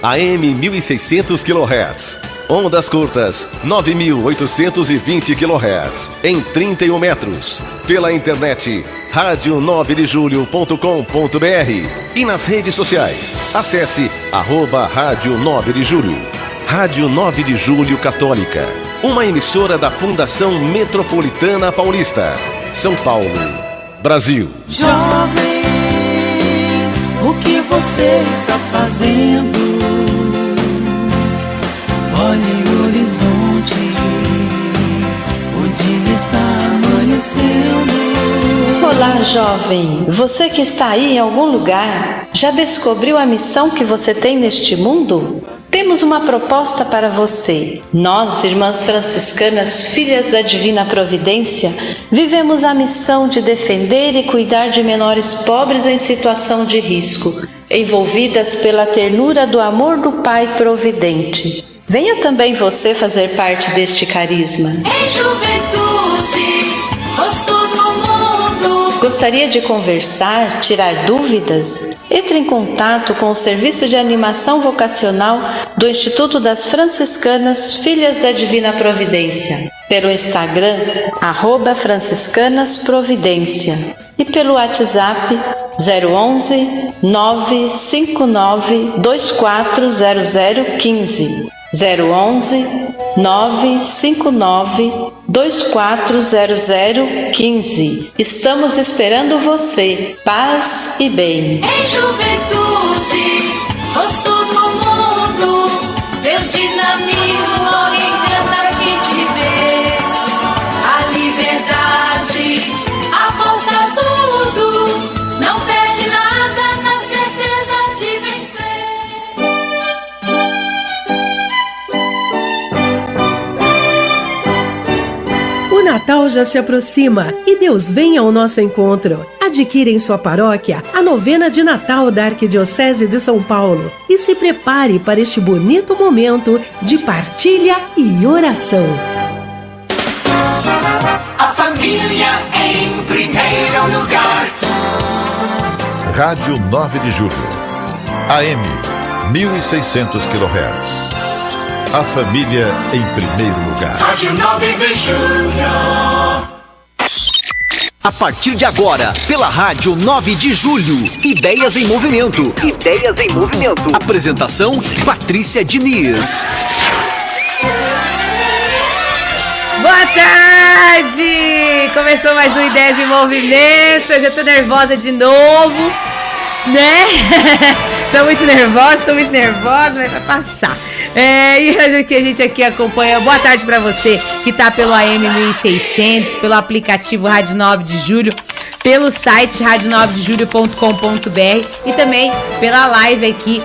AM 1600 kHz. Ondas curtas, 9.820 kHz, em 31 metros. Pela internet, radio9dejulho.com.br e nas redes sociais. Acesse @Rádio 9 de Julho. Rádio 9 de Julho Católica. Uma emissora da Fundação Metropolitana Paulista. São Paulo, Brasil. Jovem, o que você está fazendo? Olhe o horizonte, o dia está amanhecendo. Olá, jovem. Você que está aí em algum lugar, já descobriu a missão que você tem neste mundo? Temos uma proposta para você. Nós, irmãs franciscanas, filhas da Divina Providência, vivemos a missão de defender e cuidar de menores pobres em situação de risco, envolvidas pela ternura do amor do Pai Providente. Venha também você fazer parte deste carisma. Em juventude, rosto do mundo. Gostaria de conversar, tirar dúvidas? Entre em contato com o Serviço de Animação Vocacional do Instituto das Franciscanas Filhas da Divina Providência, pelo Instagram, @franciscanasprovidência, e pelo WhatsApp 011 959 240015. 011 959 240015. Estamos esperando você. Paz e bem. Em juventude, rosto do mundo, teu dinamismo encanta quem te vê. A liberdade aposta tudo, não perde nada na certeza de vencer. O Natal já se aproxima e Deus vem ao nosso encontro. Adquira em sua paróquia a novena de Natal da Arquidiocese de São Paulo e se prepare para este bonito momento de partilha e oração. A família em primeiro lugar. Rádio 9 de Julho. AM 1600 kHz. A família em primeiro lugar. Rádio 9 de Julho. A partir de agora, pela Rádio 9 de Julho, Ideias em Movimento. Ideias em Movimento. Apresentação, Patrícia Diniz. Boa tarde! Começou mais um Ideias em Movimento. Eu já tô nervosa de novo, né? Tô muito nervosa, mas vai passar. E hoje que a gente aqui acompanha. Boa tarde pra você que tá pelo AM 1600, pelo aplicativo Rádio 9 de Julho, pelo site radio9dejulho.com.br e também pela live aqui,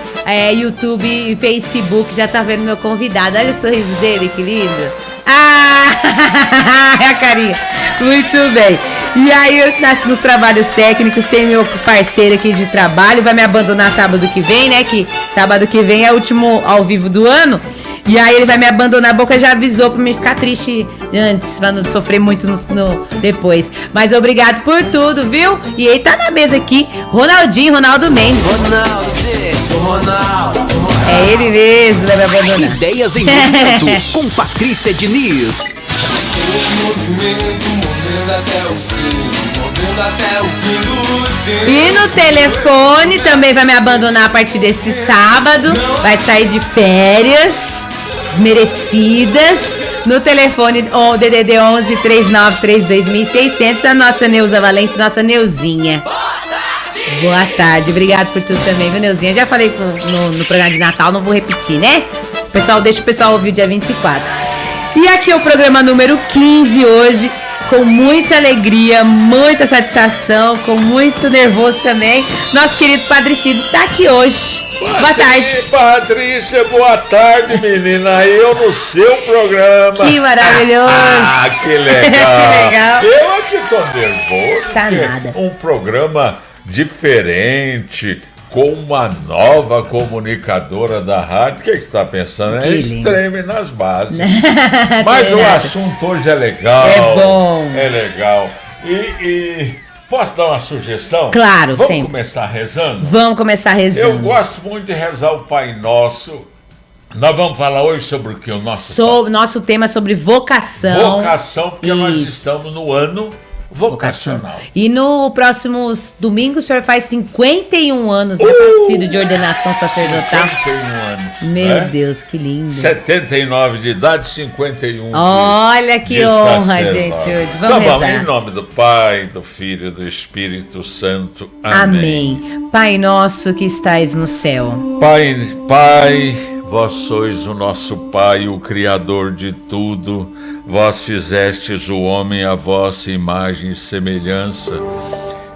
YouTube e Facebook. Já tá vendo meu convidado. Olha o sorriso dele, que lindo. É a carinha. Muito bem. E aí, nos trabalhos técnicos, tem meu parceiro aqui de trabalho, vai me abandonar sábado que vem, né? Que sábado que vem é o último ao vivo do ano. E aí ele vai me abandonar, a Boca já avisou pra mim ficar triste antes, pra não sofrer muito depois. Mas obrigado por tudo, viu? E ele tá na mesa aqui, Ronaldo Mendes. Ronaldo. É ele mesmo, vai me abandonar. Ideias em Movimento, com Patrícia Diniz. E no telefone também vai me abandonar a partir desse sábado. Vai sair de férias merecidas. No telefone DDD 11 3932 1600, a nossa Neuza Valente, nossa Neuzinha. Boa tarde, obrigado por tudo também, viu, Neuzinha? Já falei no programa de Natal, não vou repetir, né? Deixa o pessoal ouvir o dia 24. E aqui é o programa número 15 hoje, com muita alegria, muita satisfação, com muito nervoso também. Nosso querido Padre Cido está aqui hoje. Boa tarde. Patrícia, boa tarde, menina. Eu no seu programa. Que maravilhoso. Que legal. Que legal. Eu aqui tô nervoso. Tá nada. Um programa diferente, com uma nova comunicadora da rádio. O que você está pensando? É extreme nas bases. Mas o assunto hoje é legal. É bom. É legal. E Posso dar uma sugestão? Claro, Vamos sempre. começar rezando? Vamos começar rezando. Eu gosto muito de rezar o Pai Nosso. Nós vamos falar hoje sobre o que? O Nosso tema é sobre vocação. Vocação, porque nós estamos no ano vocacional. E no próximo domingo o senhor faz 51 anos, né, Padre, de ordenação sacerdotal. 51 anos. Meu Deus, que lindo. 79 de idade, 51 Olha que de honra, sacerdote. gente, hoje. Então Vamos rezar. em nome do Pai, do Filho e do Espírito Santo. Amém. Amém. Pai nosso que estais no céu. Pai, vós sois o nosso Pai, o Criador de tudo. Vós fizestes o homem à vossa imagem e semelhança,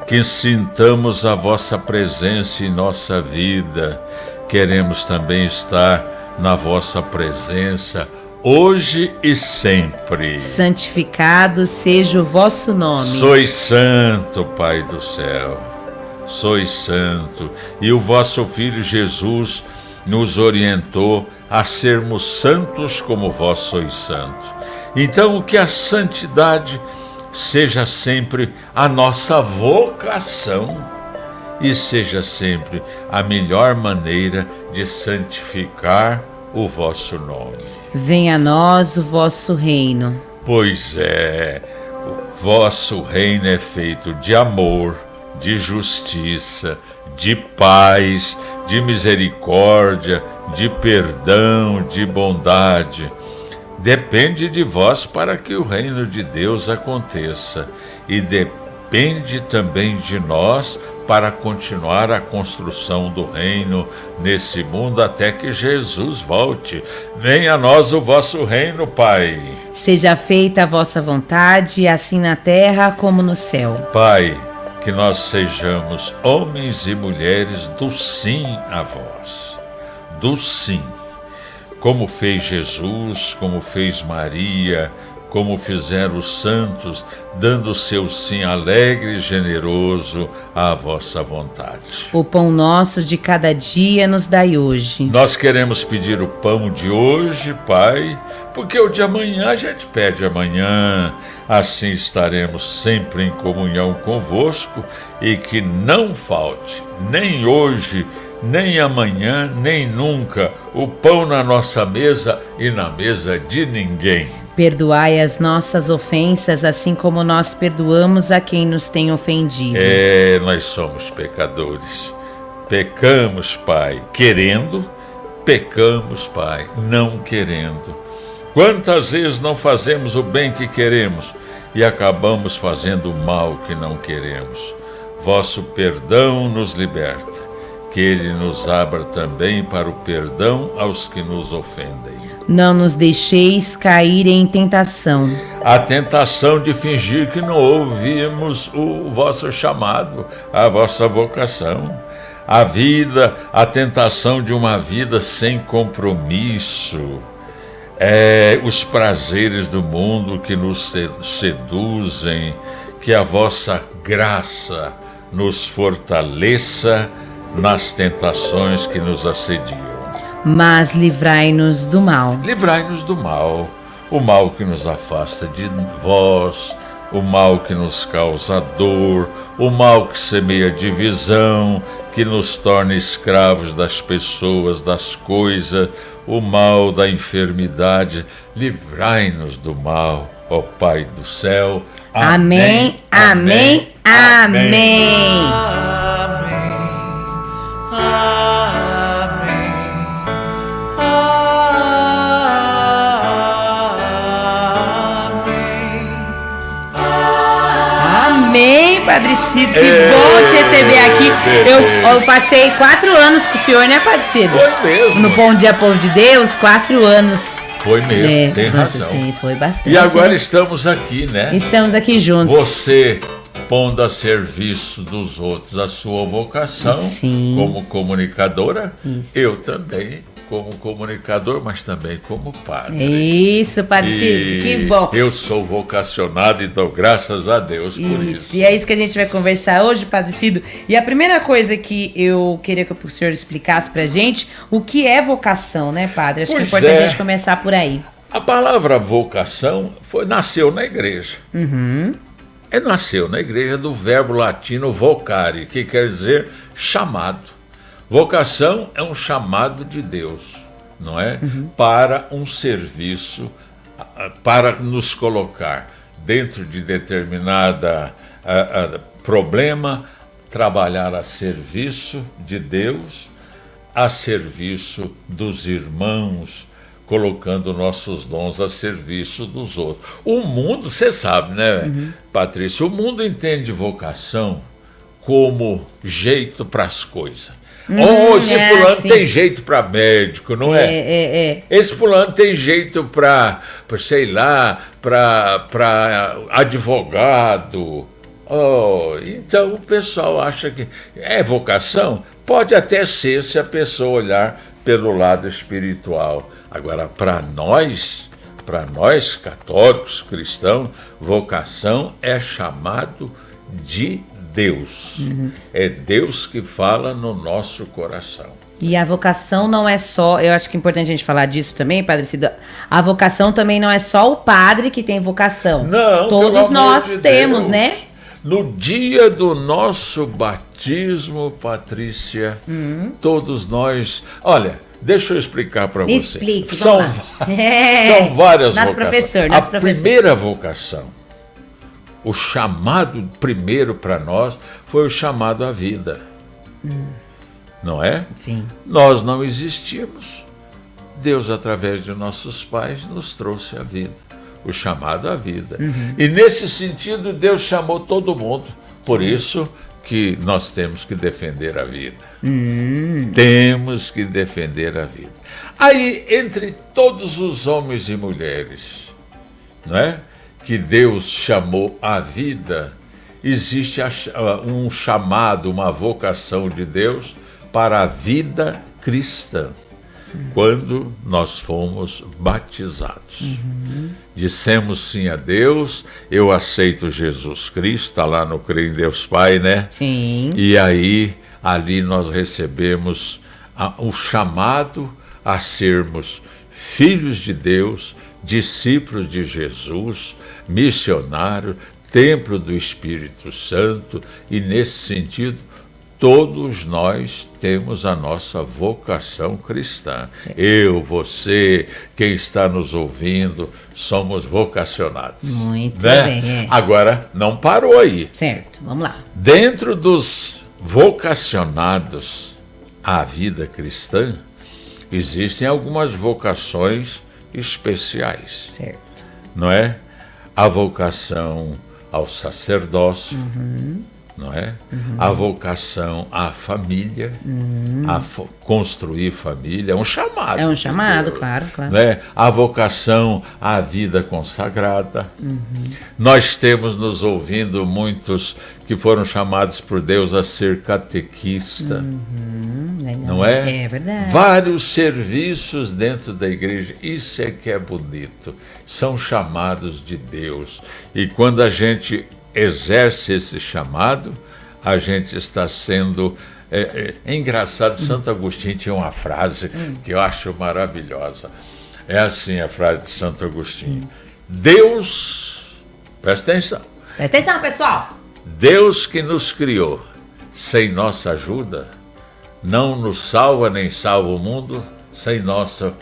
que sintamos a vossa presença em nossa vida. Queremos também estar na vossa presença, hoje e sempre. Santificado seja o vosso nome. Sois santo, Pai do céu, sois santo, e o vosso Filho Jesus nos orientou a sermos santos como vós sois santos. Então, que a santidade seja sempre a nossa vocação e seja sempre a melhor maneira de santificar o vosso nome. Venha a nós o vosso reino. Pois é, o vosso reino é feito de amor, de justiça, de paz, de misericórdia, de perdão, de bondade. Depende de vós para que o reino de Deus aconteça, e depende também de nós para continuar a construção do reino nesse mundo até que Jesus volte. Venha a nós o vosso reino, Pai. Seja feita a vossa vontade, assim na terra como no céu. Pai, que nós sejamos homens e mulheres do sim a vós, do sim. Como fez Jesus, como fez Maria, como fizeram os santos, dando seu sim alegre e generoso à vossa vontade. O pão nosso de cada dia nos dai hoje. Nós queremos pedir o pão de hoje, Pai, porque o de amanhã a gente pede amanhã. Assim estaremos sempre em comunhão convosco, e que não falte, nem hoje, nem amanhã, nem nunca, o pão na nossa mesa e na mesa de ninguém. Perdoai as nossas ofensas, assim como nós perdoamos a quem nos tem ofendido. Nós somos pecadores. Pecamos, Pai, querendo, pecamos, Pai, não querendo. Quantas vezes não fazemos o bem que queremos e acabamos fazendo o mal que não queremos? Vosso perdão nos liberta. Que Ele nos abra também para o perdão aos que nos ofendem. Não nos deixeis cair em tentação. A tentação de fingir que não ouvimos o vosso chamado, a vossa vocação. A tentação de uma vida sem compromisso. Os prazeres do mundo que nos seduzem. Que a vossa graça nos fortaleça nas tentações que nos assediam. Mas livrai-nos do mal. Livrai-nos do mal, o mal que nos afasta de vós, o mal que nos causa dor, o mal que semeia divisão, que nos torna escravos das pessoas, das coisas, o mal da enfermidade. Livrai-nos do mal, ó Pai do céu. Amém, amém, amém. Amém, Padre Cido, que bom te receber aqui. Eu passei 4 anos com o senhor, né, Padre Cido? Foi mesmo. No Bom Dia, Povo de Deus, 4 anos. Foi mesmo, tem razão. Foi bastante. E agora estamos aqui, né? Estamos aqui juntos. Você pondo a serviço dos outros a sua vocação. Sim. Como comunicadora. Isso. Eu também como comunicador, mas também como padre. Isso, Padre Cido, que bom. Eu sou vocacionado e dou graças a Deus por isso. E é isso que a gente vai conversar hoje, Padre Cido. E a primeira coisa que eu queria que o senhor explicasse pra gente, o que é vocação, né, Padre? Acho que é importante a gente começar por aí. A palavra vocação nasceu na igreja. Uhum. nasceu na igreja do verbo latino vocare, que quer dizer chamado. Vocação é um chamado de Deus, não é? Para um serviço, para nos colocar dentro de determinada problema, trabalhar a serviço de Deus, a serviço dos irmãos, colocando nossos dons a serviço dos outros. O mundo, você sabe, né, Patrícia? O mundo entende vocação como jeito para as coisas. Esse fulano tem jeito para médico, não é? Esse fulano tem jeito para sei lá, para advogado. Então o pessoal acha que é vocação? Pode até ser, se a pessoa olhar pelo lado espiritual. Agora, para nós católicos, cristãos, vocação é chamado de Deus. É Deus que fala no nosso coração. E a vocação não é só, eu acho que é importante a gente falar disso também, Padre Cido, a vocação também não é só o padre que tem vocação. Não, todos nós temos, né? No dia do nosso batismo, Patrícia, todos nós... Olha, deixa eu explicar para você. Explique, são várias nosso vocações. Nosso professor. Primeira vocação, o chamado primeiro para nós foi o chamado à vida. Não é? Sim. Nós não existíamos. Deus, através de nossos pais, nos trouxe a vida. O chamado à vida. E nesse sentido, Deus chamou todo mundo. Por isso que nós temos que defender a vida. Temos que defender a vida. Aí, entre todos os homens e mulheres, não é, que Deus chamou à vida, existe um chamado, uma vocação de Deus para a vida cristã. Quando nós fomos batizados. Dissemos sim a Deus, eu aceito Jesus Cristo, está lá no Creio em Deus Pai, né? Sim. E aí, ali nós recebemos o chamado a sermos filhos de Deus, discípulos de Jesus, missionários, templo do Espírito Santo, e nesse sentido, todos nós temos a nossa vocação cristã. Sim. Eu, você, quem está nos ouvindo, somos vocacionados. Muito bem. Agora, não parou aí. Certo, vamos lá. Dentro dos vocacionados à vida cristã, existem algumas vocações especiais. Certo. Não é? A vocação ao sacerdócio, não é? A vocação à família, a construir família, é um chamado. É um chamado, claro. Né? A vocação à vida consagrada. Nós temos nos ouvindo muitos que foram chamados por Deus a ser catequista. Não é? É verdade. Vários serviços dentro da igreja, isso é que é bonito. São chamados de Deus. E quando a gente exerce esse chamado, a gente está sendo... É engraçado, Santo Agostinho tinha uma frase que eu acho maravilhosa. É assim a frase de Santo Agostinho. Deus, presta atenção. Presta atenção, pessoal. Deus que nos criou, sem nossa ajuda, não nos salva nem salva o mundo sem nossa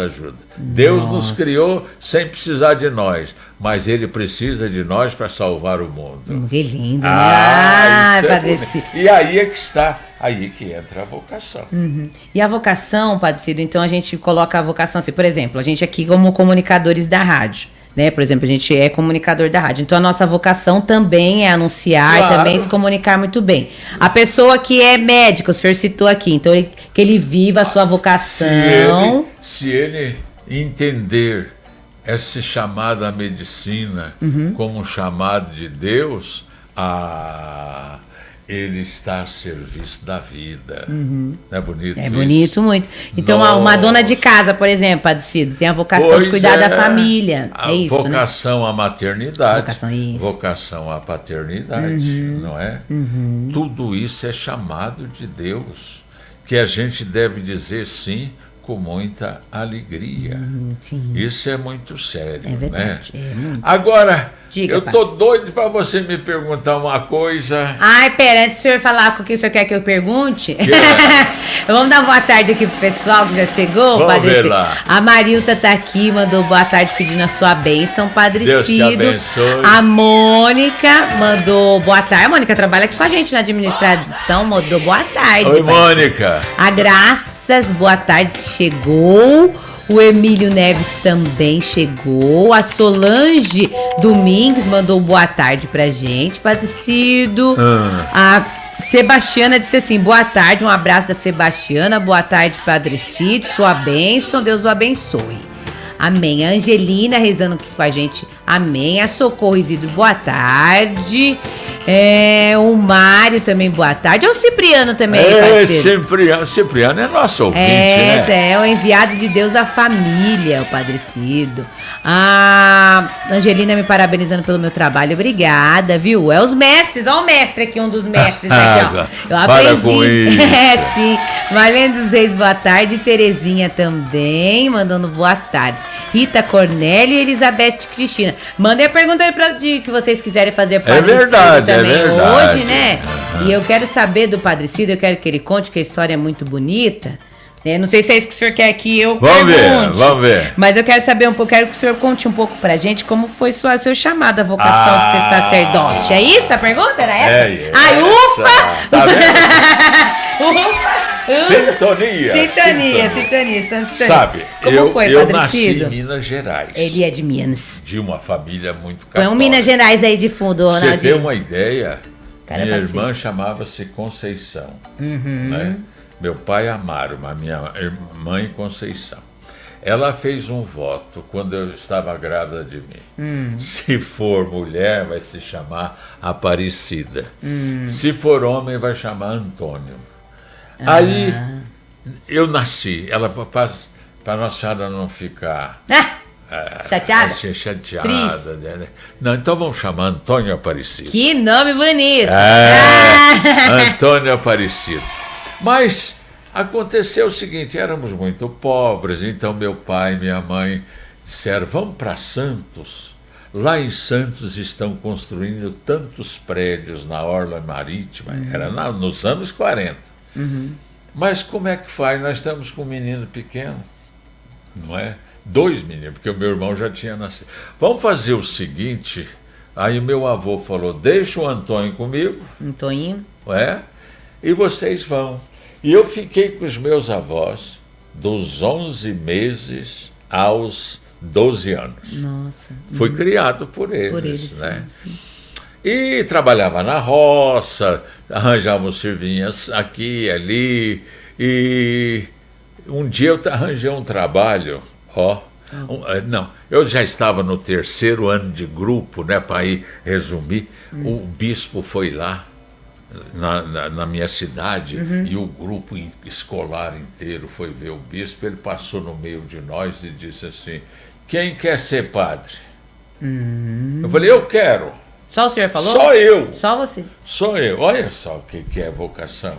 ajuda. Deus nos criou sem precisar de nós, mas Ele precisa de nós para salvar o mundo. Que lindo, né? Padre Cido. E aí é que está, aí que entra a vocação. E a vocação, Padre Cido, então a gente coloca a vocação assim, por exemplo, a gente aqui como comunicadores da rádio, né? Por exemplo, a gente é comunicador da rádio, então a nossa vocação também é anunciar, claro, e também se comunicar muito bem. A pessoa que é médico, o senhor citou aqui, então que ele viva a sua vocação. Se ele entender esse chamado à medicina como um chamado de Deus, ele está a serviço da vida. Não é bonito isso? É bonito muito. Então, uma dona de casa, por exemplo, Padre Cido, tem a vocação de Pois cuidar da família. A É isso, vocação à maternidade, isso. vocação à paternidade, não é? Tudo isso é chamado de Deus, que a gente deve dizer sim com muita alegria. Sim. Isso é muito sério, É verdade, né? é muito. Agora, Diga, eu pai. tô doido para você me perguntar uma coisa. Ai, pera, antes do senhor falar com o que o senhor quer que eu pergunte, é? vamos dar boa tarde aqui pro pessoal que já chegou, Vamos Padre ver Cido. lá. A Marilta tá aqui, mandou boa tarde pedindo a sua bênção, Padre Deus te Cido. abençoe. A Mônica mandou boa tarde. A Mônica trabalha aqui com a gente na administração, mandou boa tarde. Oi, Padre Mônica. A Graças, boa tarde, chegou. O Emílio Neves também chegou. A Solange Domingues mandou boa tarde pra gente, Padre Cido. A Sebastiana disse assim, boa tarde, um abraço da Sebastiana. Boa tarde, Padre Cido, sua bênção, Deus o abençoe. Amém. A Angelina rezando aqui com a gente. Amém. A Socorro Isidro, boa tarde. O Mário também, boa tarde. O Cipriano também, parceiro. Cipriano é nosso ouvinte, né? É o enviado de Deus à família, o Padre Cido. A Angelina me parabenizando pelo meu trabalho, obrigada, viu? É os mestres, ó o mestre aqui, um dos mestres aqui, ó. Eu para com aprendi. isso. Sim. Marlene dos Reis, boa tarde. Terezinha também, mandando boa tarde. Rita Cornélio e Elizabeth Cristina. Mandem a pergunta aí que vocês quiserem fazer para o Padre verdade, Cido também verdade. hoje, né? E eu quero saber do Padre Cido, eu quero que ele conte que a história é muito bonita. Não sei se é isso que o senhor quer que eu pergunte. Vamos ver. Mas eu quero saber um pouco, quero que o senhor conte um pouco pra gente como foi seu chamado, a vocação de ser sacerdote. É isso a pergunta? Era essa? Ai, ufa! Tá vendo? Ufa! Sintonia. Sintonia. Sabe, como foi, eu Padre nasci Cido? em Minas Gerais. Ele é de Minas. De uma família muito Põe católica. um Minas Gerais aí de fundo, Você Ronaldinho. tem uma ideia? Cara, minha pode irmã chamava-se Conceição. Uhum. Né? Meu pai Amaro, mas minha mãe Conceição. Ela fez um voto quando eu estava grávida de mim. Se for mulher, vai se chamar Aparecida. Se for homem, vai chamar Antônio. Aí eu nasci. Ela, para Nossa Senhora não ficar chateada? Chateada. Triste. Né? Não, então vamos chamar Antônio Aparecido. Que nome bonito! Antônio Aparecido. Mas aconteceu o seguinte, éramos muito pobres, então meu pai e minha mãe disseram, vamos para Santos. Lá em Santos estão construindo tantos prédios na Orla Marítima, era nos anos 40. Mas como é que faz? Nós estamos com um menino pequeno, não é? 2 meninos, porque o meu irmão já tinha nascido. Vamos fazer o seguinte, aí meu avô falou, deixa o Antônio comigo. Antoninho. E vocês vão. E eu fiquei com os meus avós dos 11 meses aos 12 anos. Nossa. Fui criado por eles. Por eles, né? sim. E trabalhava na roça, arranjávamos servinhas aqui e ali. E um dia eu arranjei um trabalho, não, eu já estava no 3º ano de grupo, né, para ir resumir. O bispo foi lá na minha cidade e o grupo escolar inteiro foi ver o bispo. Ele passou no meio de nós e disse assim, quem quer ser padre? Eu falei, eu quero. Só o senhor falou? Só eu. Só você? Só eu. Olha só o que é vocação.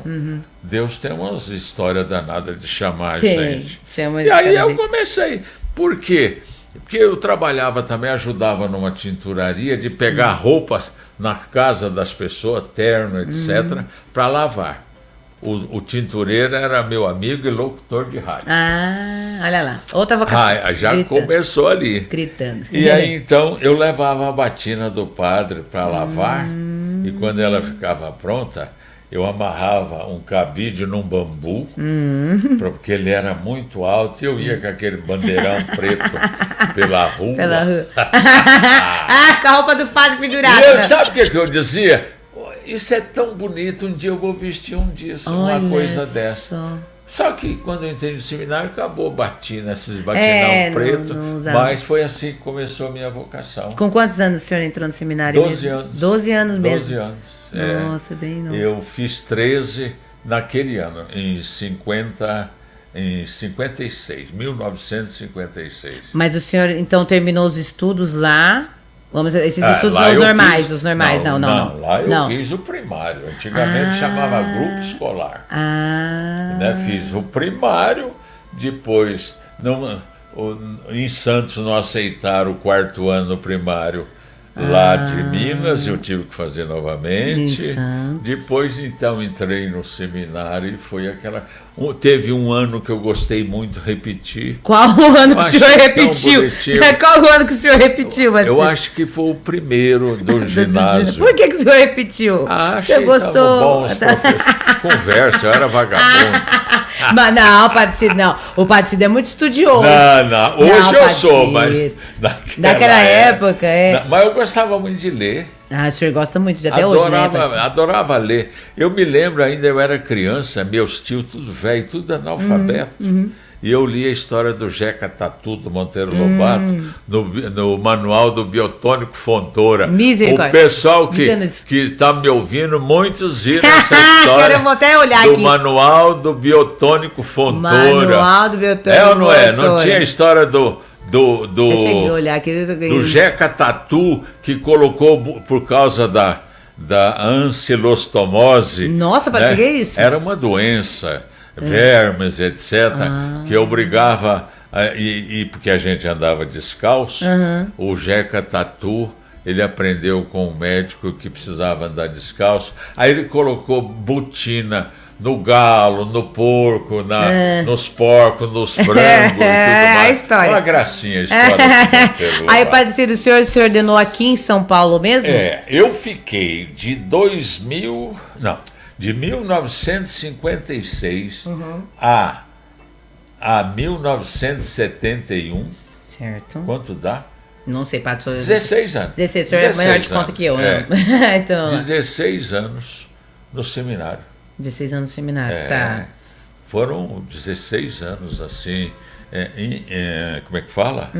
Deus tem umas histórias danadas de chamar a gente. E aí eu comecei. Por quê? Porque eu trabalhava também, ajudava numa tinturaria de pegar roupas na casa das pessoas, terno, etc., para lavar. O tintureiro era meu amigo e locutor de rádio. Olha lá. Outra vocação. Já gritando. Começou ali. Gritando. E aí, então, eu levava a batina do padre para lavar, e quando ela ficava pronta, eu amarrava um cabide num bambu, porque ele era muito alto, e eu ia com aquele bandeirão preto pela rua. Pela rua. Com a roupa do padre pendurada. E sabe o que eu dizia? Isso é tão bonito, um dia eu vou vestir disso, uma coisa dessa. Só que quando eu entrei no seminário, acabou batina, esses batinão preto, mas foi assim que começou a minha vocação. Com quantos anos o senhor entrou no seminário 12 mesmo? anos. 12 anos mesmo? 12 anos. Nossa, bem novo. Eu fiz 13 naquele ano, em 56, 1956. Mas o senhor, então, terminou os estudos lá? Esses estudos são os normais, não. Lá eu fiz o primário. Antigamente chamava grupo escolar. Né? Fiz o primário, Depois, em Santos, não aceitaram o 4º ano primário lá de Minas, eu tive que fazer novamente. Depois, então, entrei no seminário e foi aquela... Teve um ano que eu gostei muito, repeti. Qual o ano que o senhor repetiu? Qual o ano que o senhor repetiu? Eu acho que foi o primeiro do ginásio. Por que o senhor repetiu? Você gostou? Bom, conversa, eu era vagabundo. Mas não, Padre Cido, não. O Padre Cido é muito estudioso. Não. Hoje eu sou, mas naquela época, Mas eu gostava muito de ler. O senhor gosta muito de até hoje, né? Adorava ler. Eu me lembro ainda, eu era criança, meus tios, tudo velho, tudo analfabeto. E eu li a história do Jeca Tatu, do Monteiro Lobato, no manual do Biotônico Fontoura. O pessoal que está me ouvindo, muitos viram essa história. Eu vou até olhar do aqui. Manual do Biotônico Fontoura. Manual do Biotônico Fontoura. É ou não é? Fontoura. Não tinha a história do Jeca Tatu, que colocou por causa da ancilostomose. Nossa, parece que é isso. Era uma doença, vermes, etc., que obrigava, porque a gente andava descalço, o Jeca Tatu, ele aprendeu com um médico que precisava andar descalço, aí ele colocou botina no galo, no porco, nos porcos, nos frangos e tudo mais. A história. Uma gracinha a história do Monteiro Lobato. Aí, Padre Cido, o senhor se ordenou aqui em São Paulo mesmo? Eu fiquei de 1956 a 1971. Certo. Quanto dá? Não sei, Padre Cido. 16 anos. 16, o senhor é melhor de conta que eu, né? Então, 16 anos no seminário. 16 anos no seminário, tá. Foram 16 anos, assim, como é que fala?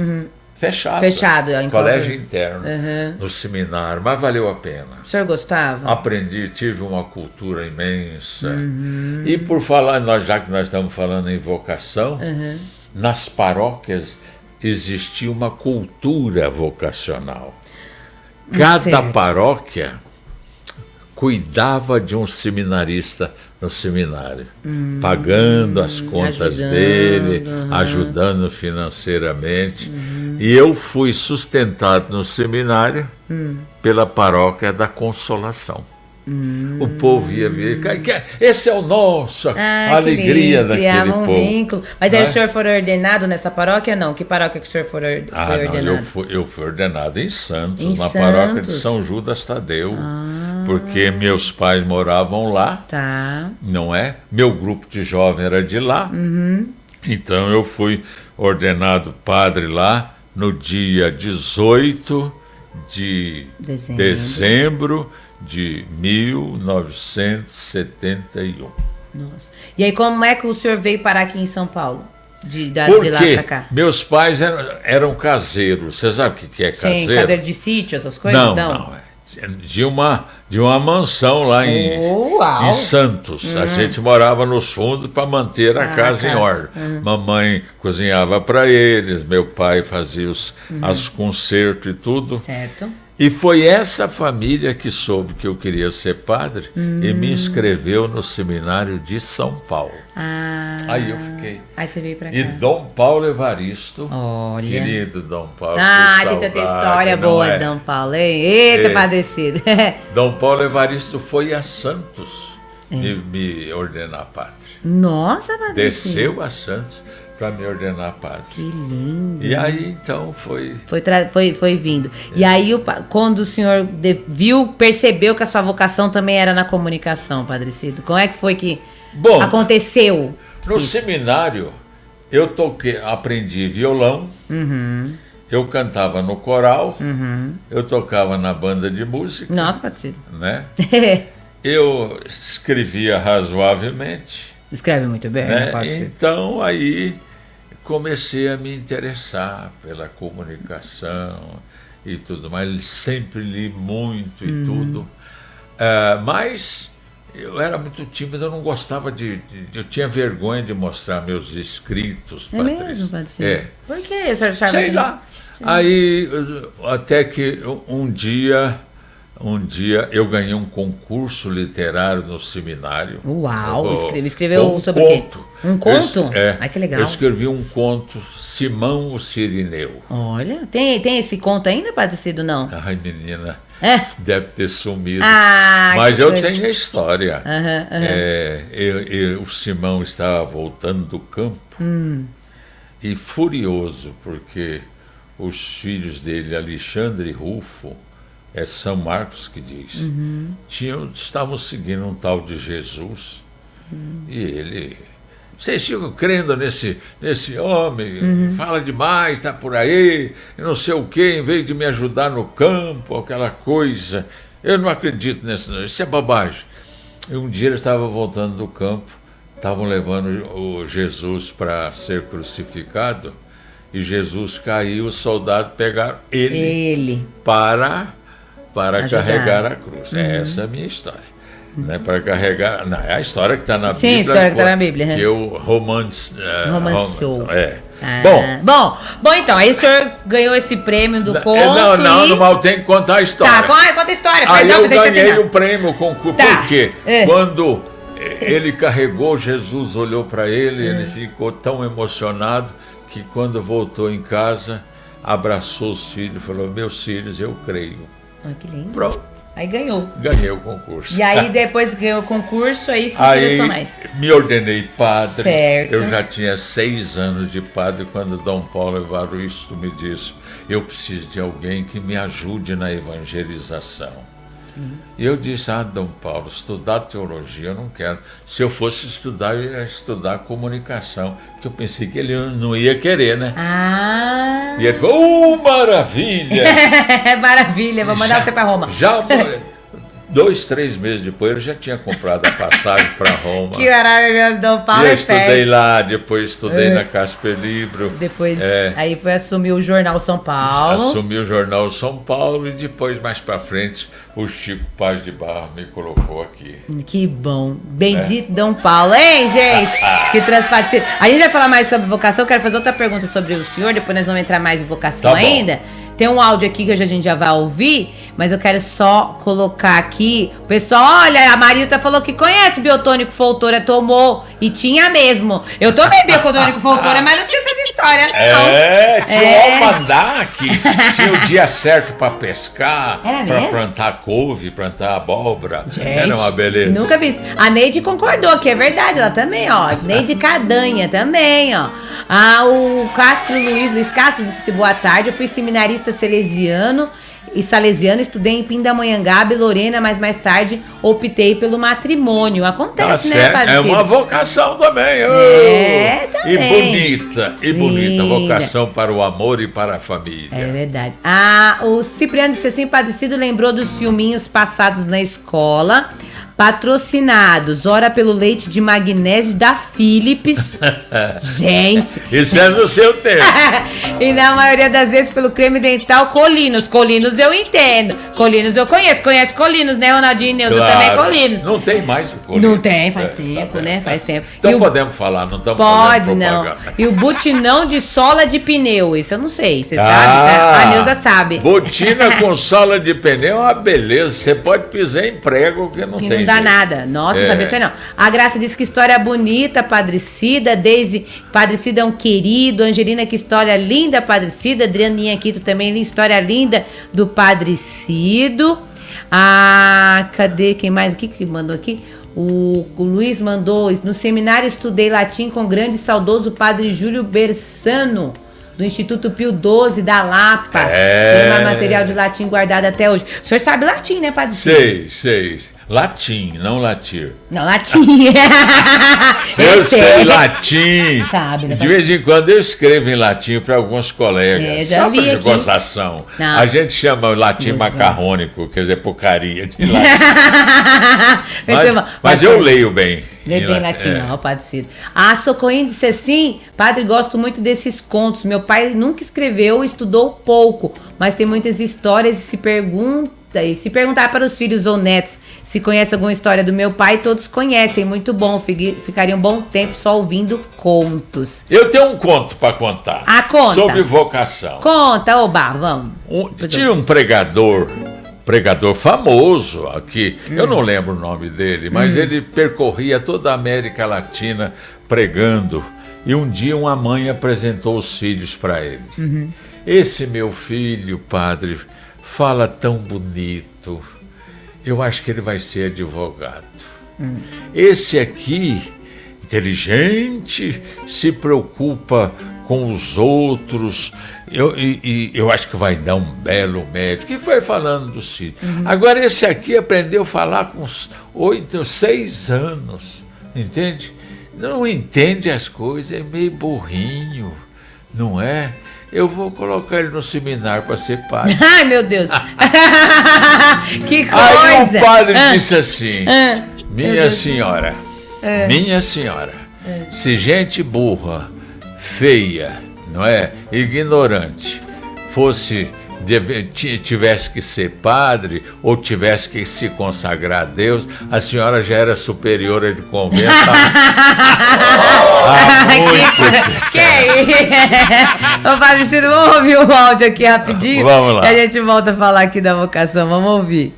Fechado, em colégio interno, no seminário, mas valeu a pena. O senhor gostava? Aprendi, tive uma cultura imensa. E por falar, já que nós estamos falando em vocação, nas paróquias existia uma cultura vocacional. Cada paróquia cuidava de um seminarista no seminário, pagando as contas dele, ajudando financeiramente. E eu fui sustentado no seminário pela paróquia da Consolação. O povo ia ver, esse é o nosso, a alegria daquele povo. Vínculo. Mas aí o senhor foi ordenado nessa paróquia? Não, que paróquia que o senhor foi ordenado? Eu fui ordenado em Santos, na paróquia de São Judas Tadeu, porque meus pais moravam lá, não é? Meu grupo de jovem era de lá, então eu fui ordenado padre lá no dia 18 de dezembro de 1971. Nossa. E aí, como é que o senhor veio parar aqui em São Paulo? De lá pra cá? Meus pais eram caseiros. Você sabe o que é caseiro? Sim, caseiro de sítio, essas coisas? Não. De uma mansão lá em Santos. A gente morava nos fundos para manter a casa em ordem. Mamãe cozinhava para eles, meu pai fazia os concertos e tudo. Certo. E foi essa família que soube que eu queria ser padre e me inscreveu no seminário de São Paulo. Aí eu fiquei. Aí você veio pra cá. E Dom Paulo Evaristo, olha, querido Dom Paulo. Tem tanta história boa, Dom Paulo. Eita, padecido. Dom Paulo Evaristo foi a Santos me ordenar padre. Nossa, padecido. Desceu a Santos para me ordenar padre. Que lindo. E aí, então, foi vindo. E aí, quando o senhor percebeu que a sua vocação também era na comunicação, Padre Cido, como é que foi que aconteceu? No seminário, eu aprendi violão, eu cantava no coral, eu tocava na banda de música. Nossa, Padre Cido. Né? Eu escrevia razoavelmente. Escreve muito bem, né, Padre Cido? Então, aí comecei a me interessar pela comunicação e tudo mais. Sempre li muito e tudo. Mas eu era muito tímido, eu não gostava eu tinha vergonha de mostrar meus escritos, Patrícia. Mesmo, Padre Cido? Por que? Sei lá. Aí, até que um dia, um dia eu ganhei um concurso literário no seminário. Uau, escreveu sobre o quê? Um conto? Ai, que legal. Eu escrevi um conto, Simão o Cirineu. Olha, tem esse conto ainda, Padre Cido, não? Ai, menina, É? deve ter sumido. Mas eu tenho a história. Uhum. O Simão estava voltando do campo e furioso, porque os filhos dele, Alexandre e Rufo, é São Marcos que diz, estavam seguindo um tal de Jesus, e ele... Vocês ficam crendo nesse homem, fala demais, está por aí, e não sei o quê, em vez de me ajudar no campo, aquela coisa. Eu não acredito nisso, não. Isso é bobagem. E um dia ele estava voltando do campo, estavam levando o Jesus para ser crucificado, e Jesus caiu, os soldados pegaram ele. para carregar a cruz. Essa é a minha história. Né, para carregar. Não, é a história que está na Bíblia. Sim, a história que está na Bíblia. Que eu romanciou. Bom, então, aí o senhor ganhou esse prêmio do conto. Não, mal tem que contar a história. Tá, conta a história. Aí eu ganhei o prêmio, o concurso. Por quê? Quando ele carregou, Jesus olhou para ele, ele ficou tão emocionado que quando voltou em casa, abraçou os filhos e falou: meus filhos, eu creio. Que lindo. Pronto. Aí ganhou. Ganhei o concurso. E aí depois que ganhou o concurso, aí se interessou mais. Me ordenei padre. Certo. Eu já tinha 6 anos de padre quando Dom Paulo Evaristo me disse: eu preciso de alguém que me ajude na evangelização. E eu disse: Dom Paulo, estudar teologia eu não quero. Se eu fosse estudar, eu ia estudar comunicação. Porque eu pensei que ele não ia querer, né? E ele falou: maravilha! Maravilha, vou mandar você para Roma. 2, 3 meses depois eu já tinha comprado a passagem para Roma. Que maravilhoso, Dom Paulo. E eu estudei lá, depois estudei na Casper Libro. Depois, aí foi assumir o Jornal São Paulo. Assumi o Jornal São Paulo e depois, mais para frente, o Chico Paz de Barro me colocou aqui. Que bom. Bendito Dom Paulo. Hein, gente? Que transparecido. A gente vai falar mais sobre vocação. Eu quero fazer outra pergunta sobre o senhor, depois nós vamos entrar mais em vocação ainda. Tem um áudio aqui que a gente já vai ouvir, mas eu quero só colocar aqui. O pessoal, olha, a Marita falou que conhece biotônico Foltora, tomou, e tinha mesmo. Eu tomei biotônico Foltora, mas não tinha essas histórias, não. Tinha o almanac, tinha o dia certo para pescar, para plantar couve, plantar abóbora. Gente, era uma beleza. Nunca vi isso. A Neide concordou, que é verdade, ela também, ó. Neide Cadanha também, ó. O Luiz Castro disse boa tarde, eu fui seminarista salesiano, estudei em Pindamonhangaba e Lorena, mas mais tarde optei pelo matrimônio. Acontece, né, Padre? É uma vocação também. Também. E bonita, vocação para o amor e para a família. É verdade. O Cipriano disse assim: Padre Cido lembrou dos filminhos passados na escola. Patrocinados, ora pelo leite de magnésio da Philips. Gente. Isso é no seu tempo. E na maioria das vezes pelo creme dental Colinos. Colinos eu entendo. Colinos eu conheço. Conhece Colinos, né, Ronaldinho e Neuza? Também Colinos. Não tem mais o Colinos. Não tem, faz tempo, né? Faz tempo. Então podemos falar, não estamos fazendo propaganda. Não. E o butinão de sola de pneu, isso eu não sei. Você sabe? A Neuza sabe. Botina com sola de pneu é uma beleza. Você pode pisar em prego que não tem. Não dá nada. Nossa, não sabia disso aí não. A Graça disse que história bonita, Padre Cida. Deise, Padre Cida é um querido. Angelina, que história linda, Padre Cida. Adrianinha Quito também, história linda do Padre Cido. Cadê quem mais? O que mandou aqui? O Luiz mandou: no seminário estudei latim com o grande e saudoso Padre Júlio Bersano, do Instituto Pio XII da Lapa. Tem mais material de latim guardado até hoje. O senhor sabe latim, né, Padre Cido? Sei. Latim, não latir. Não, latim. Eu sei latim. Sabe, né? De vez em quando eu escrevo em latim para alguns colegas. Já vi de gozação. A gente chama latim macarrônico, quer dizer, porcaria de latim. mas eu leio bem. Lê bem latim, não, Padre Cido. A Socorrinha disse assim: Padre, gosto muito desses contos. Meu pai nunca escreveu, estudou pouco, mas tem muitas histórias e se perguntar para os filhos ou netos se conhece alguma história do meu pai, todos conhecem, muito bom, ficaria um bom tempo só ouvindo contos. Eu tenho um conto para contar. Conta. Sobre vocação. Conta, oba, vamos. Tinha um pregador pregador famoso aqui. Eu não lembro o nome dele, mas ele percorria toda a América Latina pregando. E um dia uma mãe apresentou os filhos para ele. Esse meu filho, padre, fala tão bonito. Eu acho que ele vai ser advogado. Esse aqui, inteligente, se preocupa com os outros. Eu acho que vai dar um belo médico. E foi falando dos filhos. Agora esse aqui aprendeu a falar com 6 anos. Entende? Não entende as coisas, é meio burrinho, não é? Eu vou colocar ele no seminário para ser padre. Ai, meu Deus! Que coisa! Aí o padre disse assim, minha senhora, se gente burra, feia, não é? Ignorante, tivesse que ser padre ou tivesse que se consagrar a Deus, a senhora já era superiora de convento há muito tempo. Que é isso? Ô, Padre Cido, vamos ouvir o áudio aqui rapidinho? Vamos lá. E a gente volta a falar aqui da vocação. Vamos ouvir.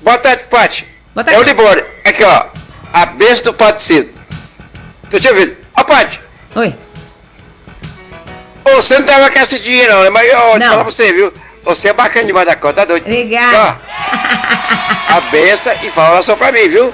Boa tarde, Pati. Boa tarde. É o Libório. Aqui, ó. A besta do Padre Cido. Tô te ouvindo. Ó, Pati. Oi. Ô, você não tava com esse dinheiro, não, né? Mas eu vou te Não. falar pra você, viu? Você é bacana demais da conta, tá doido? Obrigada. Ó, a benção e fala só pra mim, viu?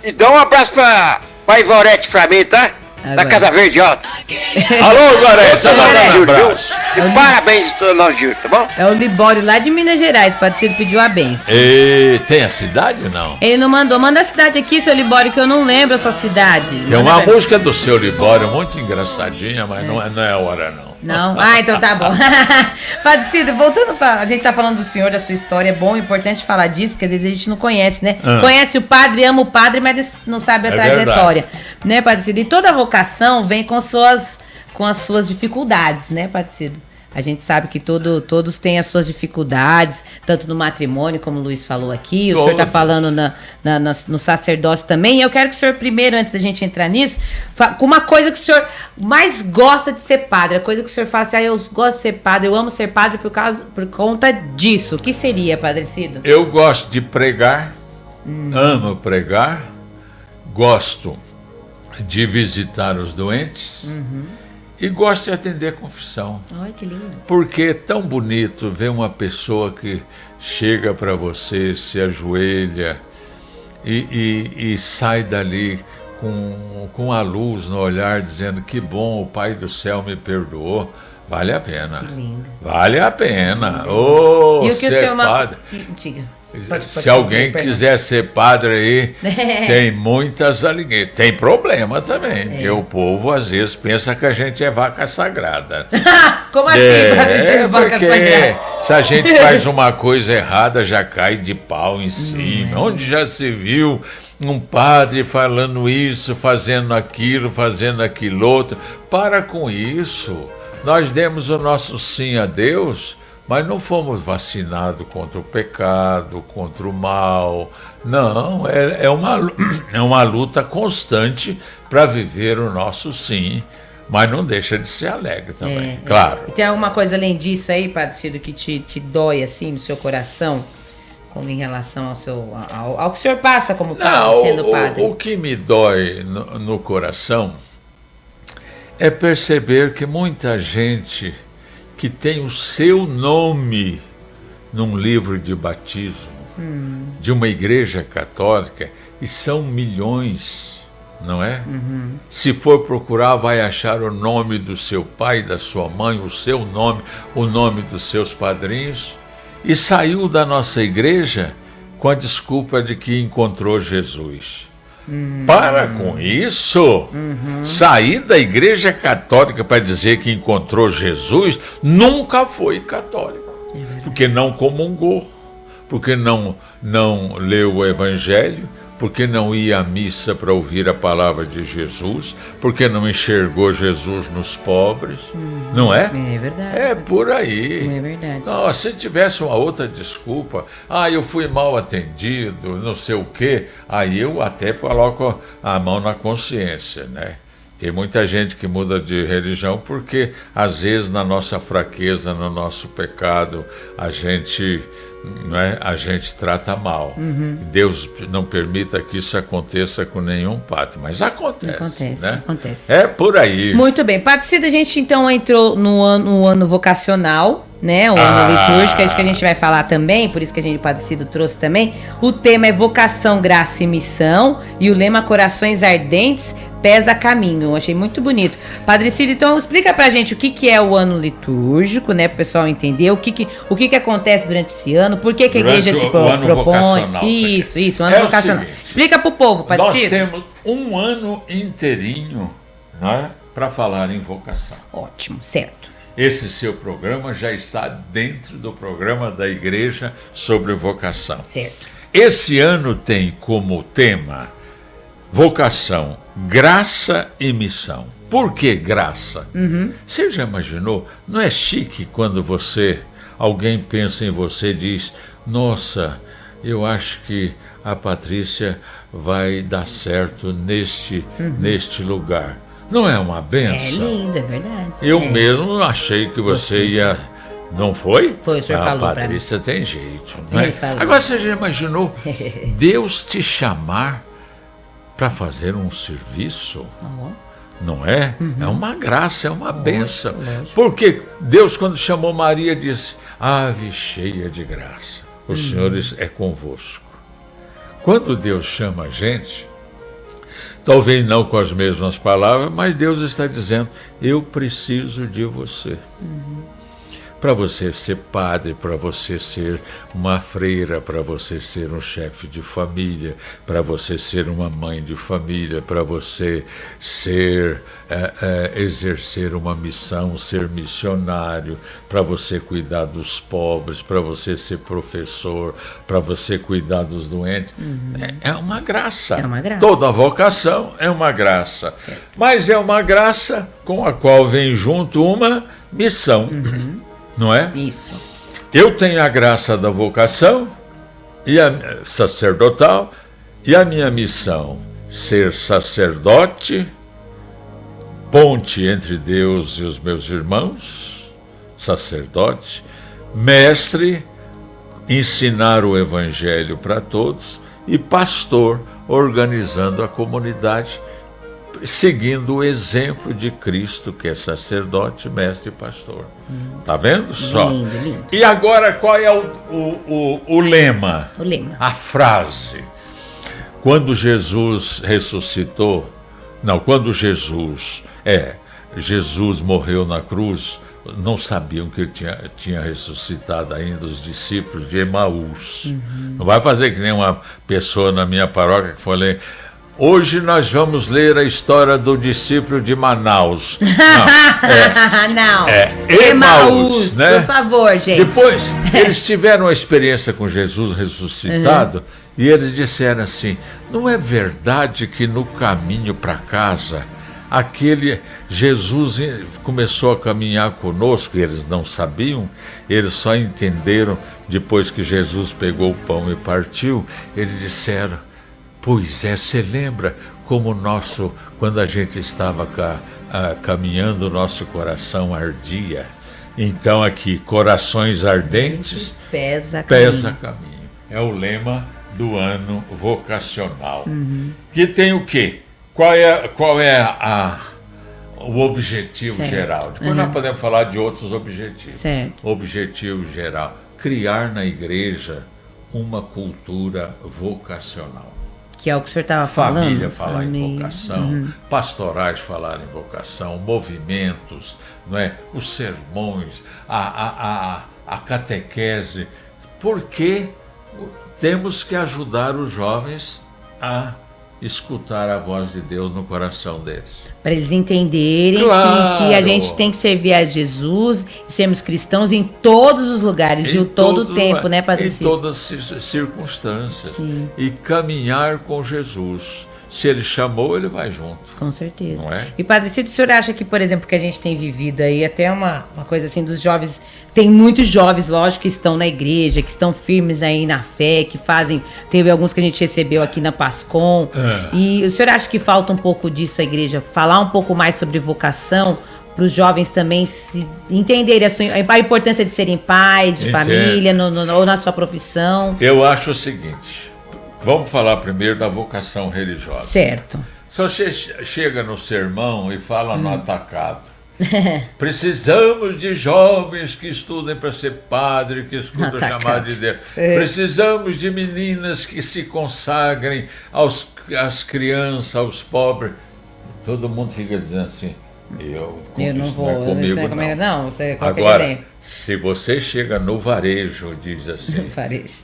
E dá um abraço pra Ivorete pra mim, tá? Da Agora. Casa Verde, ó. Alô, Gorete, Seu nome é Júlio, viu? Eu- E parabéns de todo nós, Júlio, tá bom? É o Libório lá de Minas Gerais. Padre Cido pediu a benção. E tem a cidade ou não? Ele não mandou. Manda a cidade aqui, seu Libório, que eu não lembro a sua cidade. Tem uma Manda pra- música do seu Libório muito engraçadinha, mas não é hora não. Não? Ah, então tá bom. Padre Cido, voltando pra... A gente tá falando do senhor, da sua história. É bom, importante falar disso, porque às vezes a gente não conhece, né? Conhece o padre, ama o padre, mas não sabe a É trajetória. Né, Padre Cido? E toda vocação vem com as suas dificuldades, né, Padre Cido? A gente sabe que todos têm as suas dificuldades, tanto no matrimônio, como o Luiz falou aqui, o senhor está falando no sacerdócio também. E eu quero que o senhor, primeiro, antes da gente entrar nisso, com uma coisa que o senhor mais gosta de ser padre, a coisa que o senhor fala assim, eu gosto de ser padre, eu amo ser padre por conta disso. O que seria, Padre Cido? Eu gosto de pregar, amo pregar, gosto de visitar os doentes e gosto de atender confissão. Olha que lindo. Porque é tão bonito ver uma pessoa que chega para você, se ajoelha e sai dali com a luz no olhar, dizendo que bom, o Pai do Céu me perdoou. Vale a pena. Que lindo. Vale a pena. Oh, E o que o ser senhor... padre. Diga. Se alguém quiser ser padre aí, tem muitas alegrias. Tem problema também, porque o povo às vezes pensa que a gente é vaca sagrada. Como assim, Padre Cido, vaca porque sagrada? se a gente faz uma coisa errada, já cai de pau em cima. Onde já se viu um padre falando isso, fazendo aquilo outro? Para com isso. Nós demos o nosso sim a Deus, mas não fomos vacinados contra o pecado, contra o mal. Não, é uma luta constante para viver o nosso sim, mas não deixa de ser alegre também, claro. E tem alguma coisa além disso aí, Padre Cido, que te dói assim no seu coração, como em relação ao que o senhor passa como padre, sendo padre? O que me dói no coração é perceber que muita gente que tem o seu nome num livro de batismo de uma igreja católica, e são milhões, não é? Se for procurar, vai achar o nome do seu pai, da sua mãe, o seu nome, o nome dos seus padrinhos, e saiu da nossa igreja com a desculpa de que encontrou Jesus. Para com isso. Sair da igreja católica para dizer que encontrou Jesus, nunca foi católico. Porque não comungou, porque não leu o evangelho, porque não ia à missa para ouvir a palavra de Jesus, porque não enxergou Jesus nos pobres, não é? É verdade. É por aí. É verdade. Não, se tivesse uma outra desculpa, eu fui mal atendido, não sei o quê, aí eu até coloco a mão na consciência, né? Tem muita gente que muda de religião porque, às vezes, na nossa fraqueza, no nosso pecado, a gente trata mal. Deus não permita que isso aconteça com nenhum padre, mas acontece. Acontece. É por aí. Muito bem. Padre Cido, a gente então entrou no ano vocacional, né? O ano litúrgico, acho que a gente vai falar também, por isso que a gente, o Padre Cido trouxe também. O tema é vocação, graça e missão, e o lema Corações Ardentes, Pés a Caminho. Eu achei muito bonito. Padre Cido, então explica pra gente o que é o ano litúrgico, né? Pro pessoal entender o que acontece durante esse ano, por que a igreja se propõe. Isso, o ano vocacional. Explica pro povo, Padre Cido. Nós temos um ano inteirinho, né, para falar em vocação. Ótimo, certo. Esse seu programa já está dentro do programa da igreja sobre vocação. Certo. Esse ano tem como tema vocação, graça e missão. Por que graça? Você já imaginou? Não é chique quando alguém pensa em você e diz: nossa, eu acho que a Patrícia vai dar certo neste lugar. Não é uma benção? É lindo, é verdade. Eu mesmo achei que você ia... Não foi? Foi, o senhor falou. A Patrícia tem jeito, né? Ele falou. Agora você já imaginou Deus te chamar para fazer um serviço? Não é? É uma graça, é uma bênção. Porque Deus, quando chamou Maria, disse: ave cheia de graça, o Senhor é convosco. Quando Deus chama a gente, talvez não com as mesmas palavras, mas Deus está dizendo: eu preciso de você. Para você ser padre, para você ser uma freira, para você ser um chefe de família, para você ser uma mãe de família, para você exercer uma missão, ser missionário, para você cuidar dos pobres, para você ser professor, para você cuidar dos doentes. É uma graça. É uma graça. Toda vocação é uma graça. Certo. Mas é uma graça com a qual vem junto uma missão. Não é? Isso. Eu tenho a graça da vocação e a sacerdotal, e a minha missão ser sacerdote, ponte entre Deus e os meus irmãos, sacerdote, mestre, ensinar o evangelho para todos, e pastor, organizando a comunidade, seguindo o exemplo de Cristo, que é sacerdote, mestre e pastor. Tá vendo só? Lindo, lindo. E agora, qual é o lema? O lema. A frase. Quando Jesus ressuscitou, quando Jesus morreu na cruz, não sabiam que ele tinha ressuscitado ainda, os discípulos de Emaús. Não vai fazer que nem uma pessoa na minha paróquia que falei: hoje nós vamos ler a história do discípulo de Manaus. Não. Emaús, né? Por favor, gente. Depois, eles tiveram uma experiência com Jesus ressuscitado e eles disseram assim: não é verdade que no caminho para casa, Jesus começou a caminhar conosco? E eles não sabiam, eles só entenderam depois que Jesus pegou o pão e partiu. Eles disseram: pois é, você lembra como quando a gente estava caminhando, o nosso coração ardia. Então aqui, corações ardentes, pés a caminho. É o lema do ano vocacional. Que tem o quê? Qual é o objetivo geral? Depois nós podemos falar de outros objetivos. Certo. Objetivo geral: criar na igreja uma cultura vocacional. Que é o que o senhor estava falando. Família falar em vocação, pastorais falar em vocação, movimentos, não é? Os sermões, a catequese. Porque temos que ajudar os jovens a escutar a voz de Deus no coração deles. Para eles entenderem que a gente tem que servir a Jesus e sermos cristãos em todos os lugares, de todo o tempo, né, Padre Cido? Em todas as circunstâncias. Sim. E caminhar com Jesus. Se ele chamou, ele vai junto. Com certeza. Não é? E Padre Cid, o senhor acha que, por exemplo, que a gente tem vivido aí até uma coisa assim dos jovens, tem muitos jovens, lógico, que estão na igreja, que estão firmes aí na fé, que fazem, teve alguns que a gente recebeu aqui na Pascom, e o senhor acha que falta um pouco disso a igreja, falar um pouco mais sobre vocação, para os jovens também se entenderem a importância de serem pais, de família, ou na sua profissão? Eu acho o seguinte, vamos falar primeiro da vocação religiosa. Certo. Se você chega no sermão e fala no atacado, precisamos de jovens que estudem para ser padre, que escutam o chamado de Deus. Precisamos de meninas que se consagrem às crianças, aos pobres. Todo mundo fica dizendo assim, eu não vou, não é comigo, não. Você agora, se você chega no varejo, diz assim,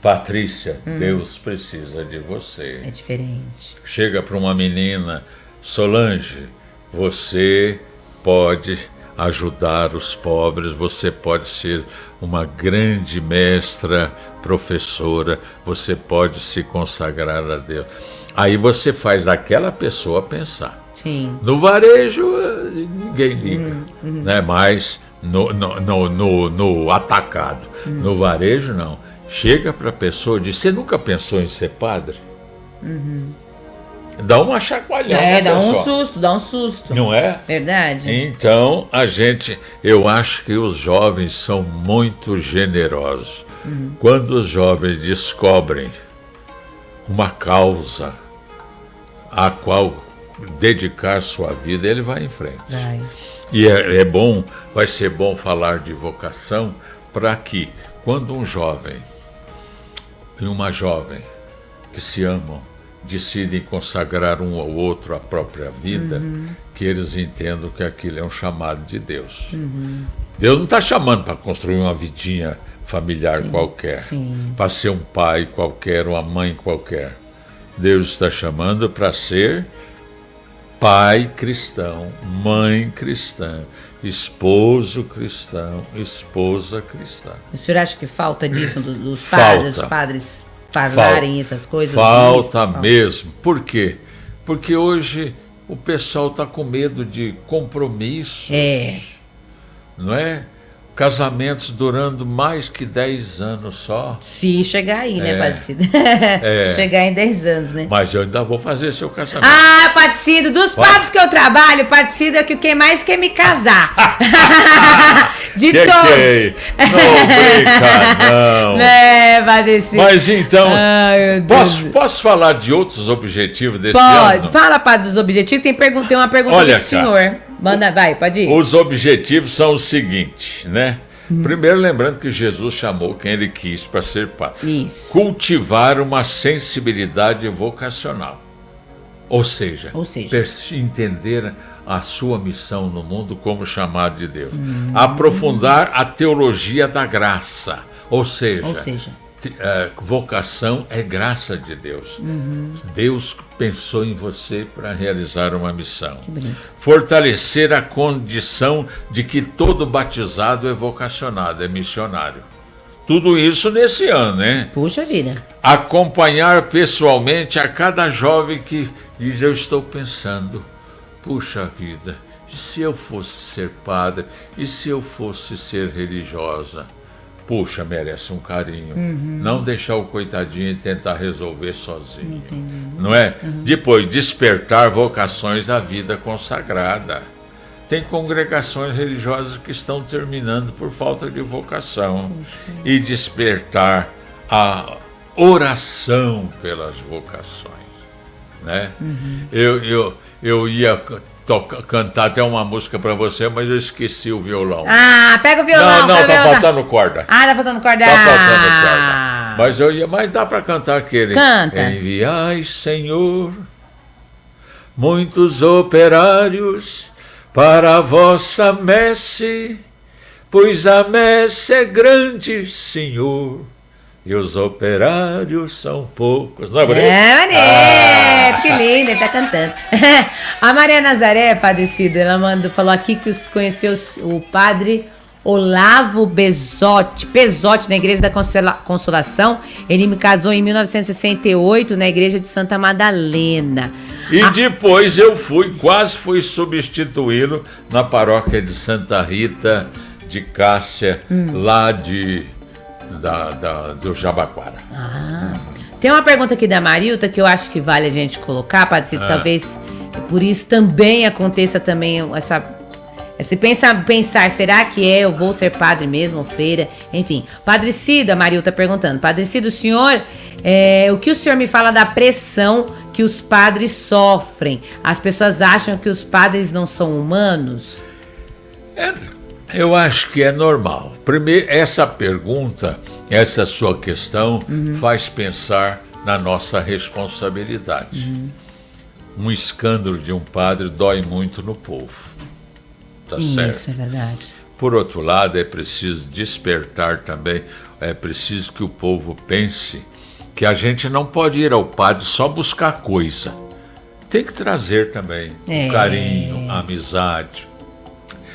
Patrícia, Deus precisa de você. É diferente. Chega para uma menina, Solange, você pode ajudar os pobres, você pode ser uma grande mestra, professora, você pode se consagrar a Deus. Aí você faz aquela pessoa pensar. Sim. No varejo, ninguém liga, né? Mas no atacado, no varejo, não. Chega para a pessoa e diz, você nunca pensou em ser padre? Dá uma chacoalhada. Dá um susto. Não é? Verdade. Então, eu acho que os jovens são muito generosos. Quando os jovens descobrem uma causa a qual dedicar sua vida, ele vai em frente. E vai ser bom falar de vocação para que, quando um jovem e uma jovem que se amam, decidem consagrar um ao outro a própria vida, que eles entendam que aquilo é um chamado de Deus. Deus não está chamando para construir uma vidinha familiar qualquer, para ser um pai qualquer, uma mãe qualquer. Deus está chamando para ser pai cristão, mãe cristã, esposo cristão, esposa cristã. O senhor acha que falta disso dos padres falarem essas coisas? Falta mesmo. Por quê? Porque hoje o pessoal está com medo de compromissos. Não é? Casamentos durando mais que 10 anos só. Se chegar aí, né, Padre Cido? Chegar em 10 anos, né? Mas eu ainda vou fazer seu casamento. Ah, Padre Cido, dos padres que eu trabalho, Padre Cido é que quem mais quer me casar. De todos. Não brinca, não. Padre Cido. Mas então, posso falar de outros objetivos desse ano? Pode. Fala, Padre, dos objetivos. Tem uma pergunta aqui pro senhor. Manda, pode ir. Os objetivos são os seguintes, né? Primeiro, lembrando que Jesus chamou quem ele quis para ser padre. Isso. Cultivar uma sensibilidade vocacional. Ou seja, entender a sua missão no mundo como chamado de Deus. Aprofundar a teologia da graça. Ou seja, vocação é graça de Deus. Deus pensou em você para realizar uma missão. Fortalecer a condição de que todo batizado é vocacionado, é missionário. Tudo isso nesse ano, né? Puxa vida. Acompanhar pessoalmente a cada jovem que diz, eu estou pensando, puxa vida, e se eu fosse ser padre? E se eu fosse ser religiosa? Puxa, merece um carinho. Não deixar o coitadinho e tentar resolver sozinho. Não é? Depois, despertar vocações à vida consagrada. Tem congregações religiosas que estão terminando por falta de vocação. E despertar a oração pelas vocações. Né? Eu ia cantar até uma música pra você, mas eu esqueci o violão. Pega o violão. Não, tá faltando corda. Tá faltando corda. Tá faltando corda. Mas dá pra cantar aquele. Canta. Enviai, Senhor, muitos operários para a vossa messe, pois a messe é grande, Senhor, e os operários são poucos. Não é bonito? Que lindo, ele tá cantando. A Maria Nazaré, Padre Cido, ela falou aqui que conheceu o padre Olavo Pesotti, na Igreja da Consolação. Ele me casou em 1968 na Igreja de Santa Madalena. E depois eu quase fui substituí-lo na paróquia de Santa Rita de Cássia, lá do Jabaquara. Tem uma pergunta aqui da Marilta que eu acho que vale a gente colocar, Padre Cido, talvez por isso também aconteça também esse pensar, será que eu vou ser padre mesmo, ou freira? Enfim, Padre Cido, a Marilta perguntando, Padre Cido, o senhor, o que o senhor me fala da pressão que os padres sofrem? As pessoas acham que os padres não são humanos? Eu acho que é normal. Primeiro, essa pergunta, essa sua questão, faz pensar na nossa responsabilidade. Um escândalo de um padre dói muito no povo. Tá certo? Isso, é verdade. Por outro lado, é preciso despertar também, é preciso que o povo pense que a gente não pode ir ao padre só buscar coisa. Tem que trazer também o carinho, a amizade.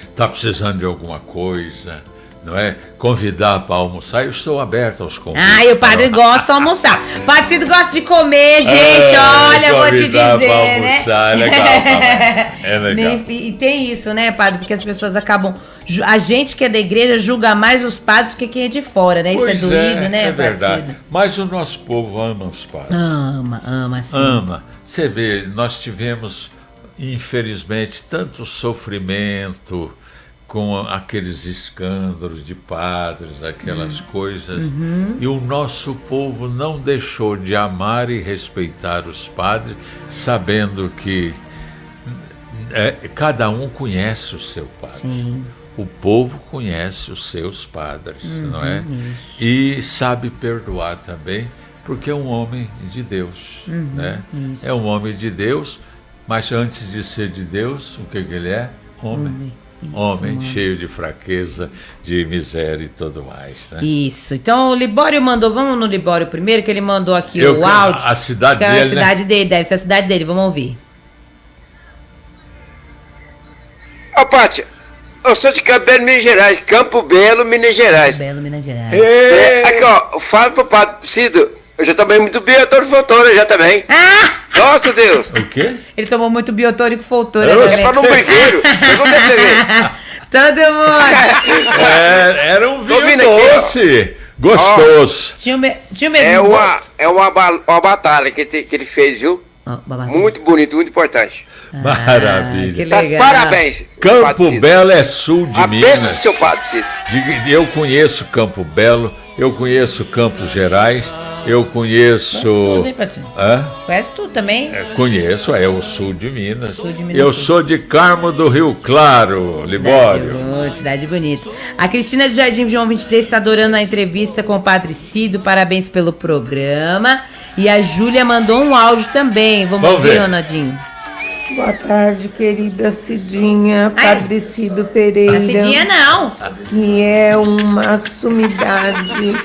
Está precisando de alguma coisa, não é? Convidar para almoçar, eu estou aberto aos convites. E o padre gosta de almoçar. O Padre Cido gosta de comer, gente, olha, vou te dizer, né? Almoçar, é legal também. É legal. E tem isso, né, padre? Porque as pessoas acabam... A gente que é da igreja julga mais os padres que quem é de fora, né? Isso Pois é doído, né, é verdade. Cido? Mas o nosso povo ama os padres. Ama, sim. Ama. Você vê, nós tivemos, infelizmente, tanto sofrimento com aqueles escândalos de padres, aquelas coisas. E o nosso povo não deixou de amar e respeitar os padres, sabendo que cada um conhece o seu padre. Sim. O povo conhece os seus padres, não é? Isso. E sabe perdoar também, porque é um homem de Deus, né? Isso. É um homem de Deus, mas antes de ser de Deus, o que ele é? Homem. Homem cheio de fraqueza, de miséria e tudo mais, né? Isso. Então o Libório mandou, vamos no Libório primeiro, que ele mandou aqui o áudio. A cidade dele, a cidade dele, deve ser a cidade dele, vamos ouvir. Ô, Pátia, eu sou de Campo Belo, Minas Gerais. Campo Belo, Minas Gerais. Belo, Minas Gerais. Aqui, ó, fala pro Padre Cido, eu já tomei muito Biotor Fontoura, já também. Nossa, Deus. O quê? Ele tomou muito biotônico Fontoura. Eu só num brinquedo. Pergunta pra você ver. Todo mundo. Era um vinho aqui, doce, gostoso. Tinha o mesmo É uma batalha que ele fez, viu? Muito bonito, muito importante. Maravilha. Que legal. Parabéns. Campo Belo é sul de A Minas. bênção do seu Padre Cido. Eu conheço Campo Belo, eu conheço Campos Gerais, eu conheço... Tudo, hein, Patinho? Hã? Conhece tudo também? Conheço, é o sul de Minas. Sul de Minas Eu Sul. sou de Carmo do Rio Claro, Libório. Cidade bonita. A Cristina de Jardim João 23 está adorando a entrevista com o Padre Cido. Parabéns pelo programa. E a Júlia mandou um áudio também. Vamos ouvir, Ronaldinho? Boa tarde, querida Cidinha, Padre Cido Pereira. A Cidinha não. Que é uma sumidade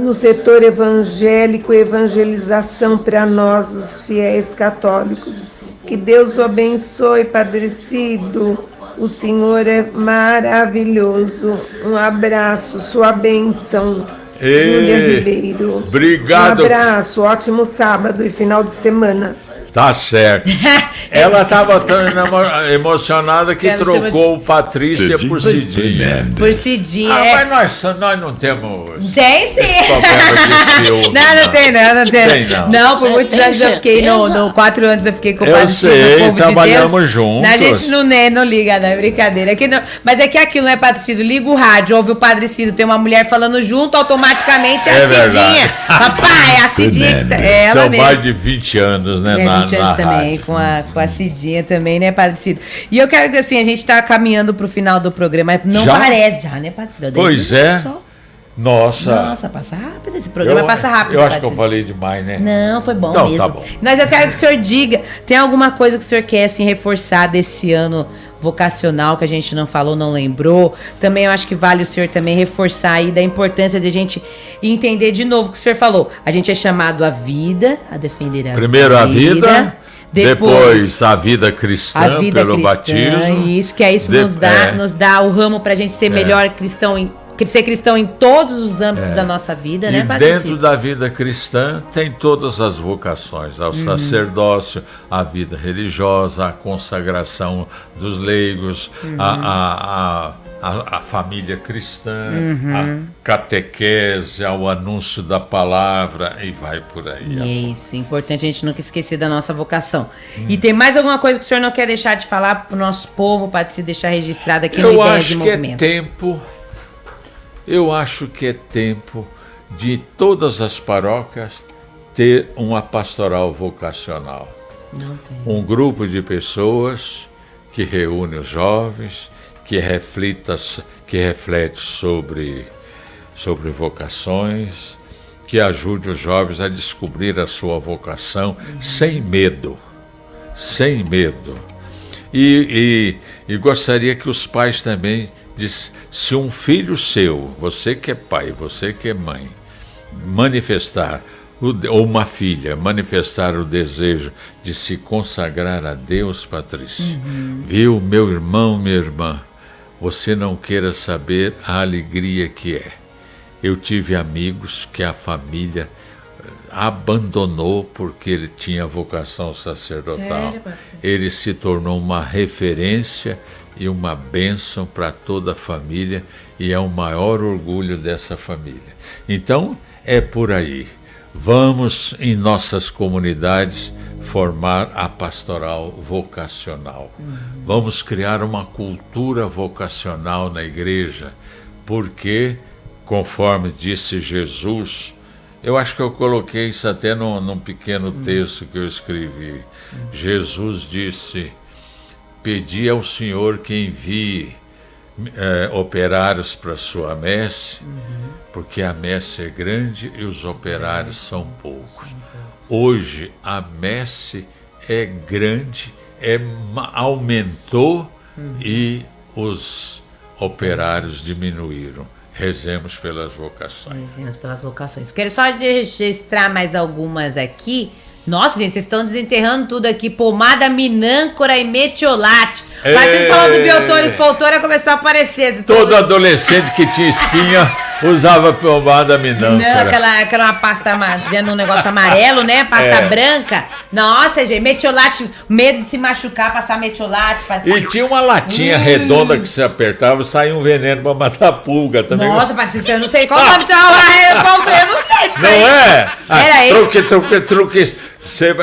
no setor evangélico, evangelização para nós, os fiéis católicos. Que Deus o abençoe, Padre Cido. O Senhor é maravilhoso. Um abraço, sua bênção. Júlia Ribeiro. Obrigado. Um abraço, ótimo sábado e final de semana. Tá certo. Ela estava tão emocionada que trocou o Patrícia por Cidinha. Por Cidinha. Mas nós não temos. Tem sim. Esse problema de ciúme. Não tem. Não, por muitos anos eu fiquei, 4 anos eu fiquei com o Padre Cido. Eu sei, trabalhamos juntos. A gente não liga, não, é brincadeira. Mas é que aquilo não é Padre Cido. Liga o rádio, ouve o Padre Cido, tem uma mulher falando junto, automaticamente é a Cidinha. Papai, a Cidinha. É ela São mesmo. mais de 20 anos, né? 20 anos também, com a Cidinha também, né, Padre Cido? E eu quero que, assim, a gente tá caminhando pro final do programa, não já? Parece já, né, Padre Cido? Pois é. Nossa, passa rápido, esse programa passa rápido. Eu acho que eu falei demais, né? Não, foi bom então, mesmo. Tá bom. Mas eu quero que o senhor diga, tem alguma coisa que o senhor quer, assim, reforçar desse ano vocacional que a gente não falou, não lembrou? Também eu acho que vale o senhor também reforçar aí da importância de a gente entender de novo o que o senhor falou. A gente é chamado à vida, a defender a vida. Primeiro a vida, depois a vida cristã, pelo batismo. Isso, que é isso nos dá o ramo pra gente ser melhor cristão ser cristão em todos os âmbitos da nossa vida, né, Padre? E dentro da vida cristã tem todas as vocações, ao sacerdócio, a vida religiosa, a consagração dos leigos, a família cristã, a catequese, ao anúncio da palavra, e vai por aí. É isso, importante a gente nunca esquecer da nossa vocação. E tem mais alguma coisa que o senhor não quer deixar de falar para o nosso povo, para se deixar registrado aqui no Ideias de Movimento? Eu acho que é tempo de todas as paróquias ter uma pastoral vocacional. Um grupo de pessoas que reúne os jovens, que reflete sobre vocações, que ajude os jovens a descobrir a sua vocação sem medo. E gostaria que os pais também, se um filho seu, você que é pai, você que é mãe, ou uma filha, manifestar o desejo de se consagrar a Deus, Patrícia, viu, meu irmão, minha irmã, você não queira saber a alegria que é. Eu tive amigos que a família abandonou porque ele tinha vocação sacerdotal. Ele se tornou uma referência e uma bênção para toda a família, e é o maior orgulho dessa família. Então, é por aí. Vamos, em nossas comunidades, formar a pastoral vocacional. Vamos criar uma cultura vocacional na igreja, porque, conforme disse Jesus, eu acho que eu coloquei isso até num pequeno texto que eu escrevi. Jesus disse: pedi ao Senhor que envie operários para a sua messe, porque a messe é grande e os operários são poucos. Hoje a messe é grande, aumentou e os operários diminuíram. Rezemos pelas vocações. Quero só registrar mais algumas aqui. Nossa, gente, vocês estão desenterrando tudo aqui. Pomada, minâncora e metiolate. Mas você falou do Biotor e Foltora, começou a aparecer. Todo adolescente que tinha espinha usava pomada minâncora. Não, aquela uma pasta, vendo um negócio amarelo, né? Pasta branca. Nossa, gente, metiolate, medo de se machucar, passar metiolate. E tinha uma latinha redonda que você apertava e saía um veneno pra matar a pulga também. Nossa, Patrícia, eu não sei qual o nome de eu não sei disso. Não é? Era esse? Truque. Você,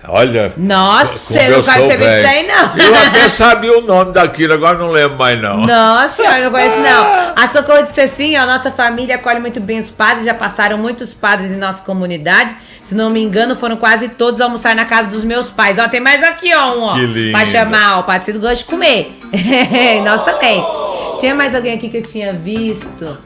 olha. Nossa, eu não quero saber disso aí, não. Eu até sabia o nome daquilo, agora não lembro mais, não. Nossa, eu não conheço, não. A Socorro disse assim: a nossa família acolhe muito bem os padres, já passaram muitos padres em nossa comunidade. Se não me engano, foram quase todos almoçar na casa dos meus pais. Ó, tem mais aqui, ó, que lindo. Pra chamar, o Padre Cido gosta de comer. Nós também. Tinha mais alguém aqui que eu tinha visto.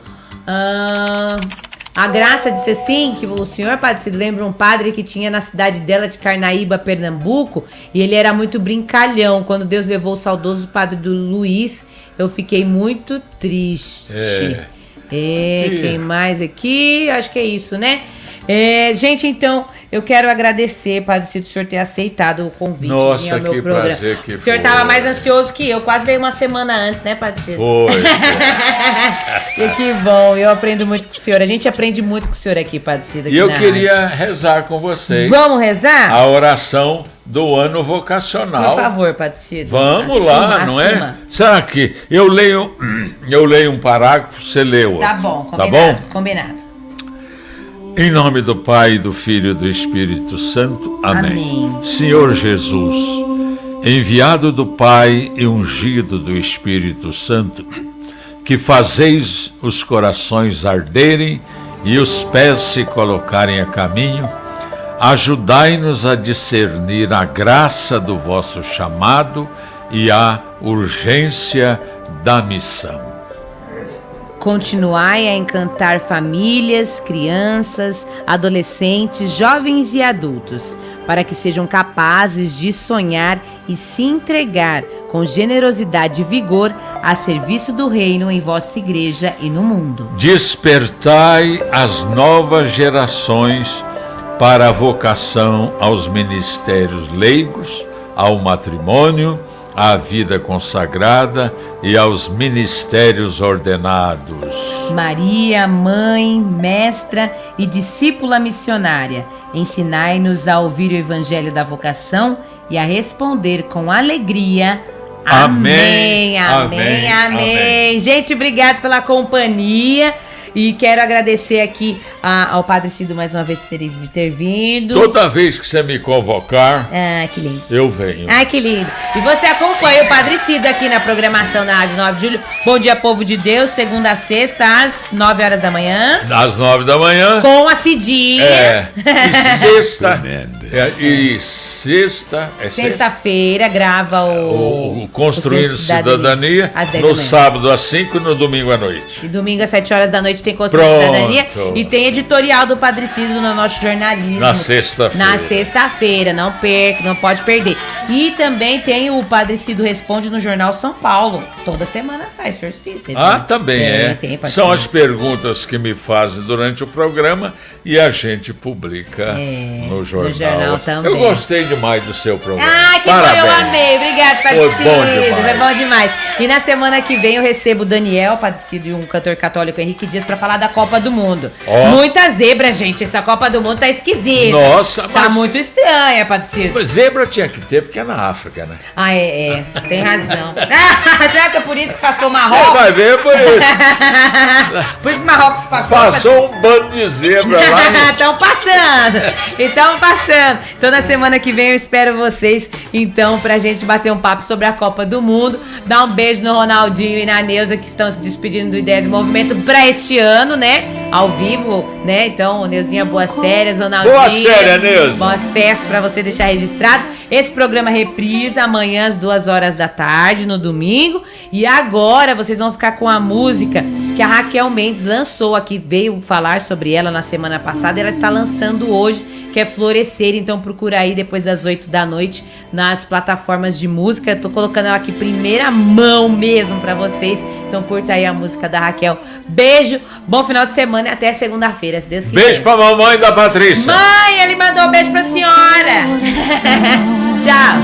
A Graça disse assim, que o senhor, Padre Cido, lembra um padre que tinha na cidade dela de Carnaíba, Pernambuco, e ele era muito brincalhão. Quando Deus levou o saudoso padre do Luiz, eu fiquei muito triste. Quem mais aqui? Acho que é isso, né? Gente, então, eu quero agradecer, Padre Cido, o senhor ter aceitado o convite. Nossa, ao meu que programa. prazer. O senhor estava mais ansioso que eu, quase veio uma semana antes, né, Padre Cido? Foi. E que bom, eu aprendo muito com o senhor. A gente aprende muito com o senhor aqui, Padre Cido. E eu queria rezar com vocês. Vamos rezar? A oração do ano vocacional. Por favor, Padre Cido. Vamos lá, não é? Será que eu leio um parágrafo, você lê outro? Tá bom, combinado. Tá bom? Combinado. Em nome do Pai, do Filho e do Espírito Santo. Amém. Senhor Jesus, enviado do Pai e ungido do Espírito Santo, que fazeis os corações arderem e os pés se colocarem a caminho, ajudai-nos a discernir a graça do vosso chamado e a urgência da missão. Continuai a encantar famílias, crianças, adolescentes, jovens e adultos, para que sejam capazes de sonhar e se entregar com generosidade e vigor a serviço do reino em vossa igreja e no mundo. Despertai as novas gerações para a vocação aos ministérios leigos, ao matrimônio, à vida consagrada e aos ministérios ordenados. Maria, mãe, mestra e discípula missionária, ensinai-nos a ouvir o evangelho da vocação e a responder com alegria. Amém, amém, amém. Gente, obrigado pela companhia. E quero agradecer aqui ao Padre Cido mais uma vez por ter vindo. Toda vez que você me convocar, que lindo. Eu venho. Que lindo. E você acompanha o Padre Cido aqui na programação da Rádio 9 de Julho. Bom dia, povo de Deus, segunda a sexta, às 9 horas da manhã. Às 9 da manhã. Com a Cidinha. E sexta. Sexta-feira grava o Construindo Cidadania. No sábado às 5 e no domingo à noite. E domingo às 7 horas da noite tem Construindo Cidadania. E tem editorial do Padre Cido no nosso jornalismo. Na sexta-feira. Na sexta-feira, não perca, não pode perder. E também tem o Padre Cido Responde no Jornal São Paulo. Toda semana sai, Sr. Espírito. Também São as perguntas que me fazem durante o programa e a gente publica no jornal. No jornal também. Eu gostei demais do seu programa. Que bom, eu amei. Obrigado, Padre Cido. Foi bom demais. E na semana que vem eu recebo o Daniel, Padre Cido, e um cantor católico, Henrique Dias, pra falar da Copa do Mundo. Muita zebra, gente. Essa Copa do Mundo tá esquisita. Nossa, tá muito estranha, Padre Cido. Mas zebra tinha que ter, porque é na África, né? Tem razão. Será que é por isso que passou Marrocos? Vai ver, por isso. Por isso que Marrocos passou. Passou um bando de zebra lá. Estão passando. Então na semana que vem eu espero vocês, então, pra gente bater um papo sobre a Copa do Mundo. Dar um beijo no Ronaldinho e na Neuza, que estão se despedindo do Ideias de Movimento pra este ano, né? Ao vivo, né? Então, Neuzinha, boas férias, Ronaldinho. Boas férias, Neuza. Boas festas pra você deixar registrado. Esse programa reprisa amanhã às 2 horas da tarde, no domingo. E agora vocês vão ficar com a música que a Raquel Mendes lançou aqui, veio falar sobre ela na semana passada. Ela está lançando hoje, que é Florescer. Então procura aí depois das 8 da noite nas plataformas de música. Eu tô colocando ela aqui primeira mão mesmo pra vocês. Então curta aí a música da Raquel. Beijo, bom final de semana e até segunda-feira, se Deus quiser. Beijo pra mamãe da Patrícia. Mãe, ele mandou um beijo pra senhora. Tchau.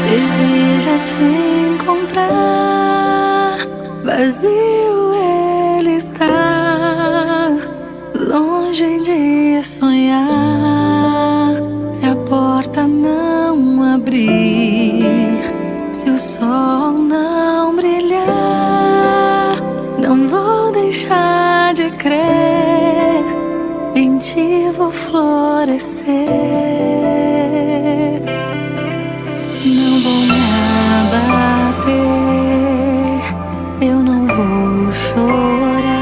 Deseja te encontrar, vazio ele está, longe de sonhar. Se a porta não abrir, se o sol não brilhar, não vou deixar de crer, em ti vou florescer. Não vou me abater, eu não vou chorar,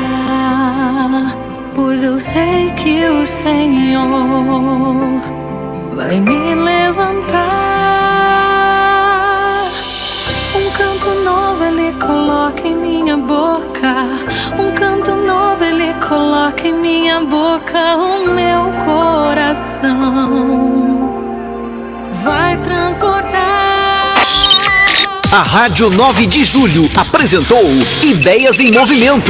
pois eu sei que o Senhor vai me levantar. Um canto novo Ele coloca em minha boca, um canto novo Ele coloca em minha boca. O meu coração vai transbordar. A Rádio 9 de Julho apresentou Ideias em Movimento.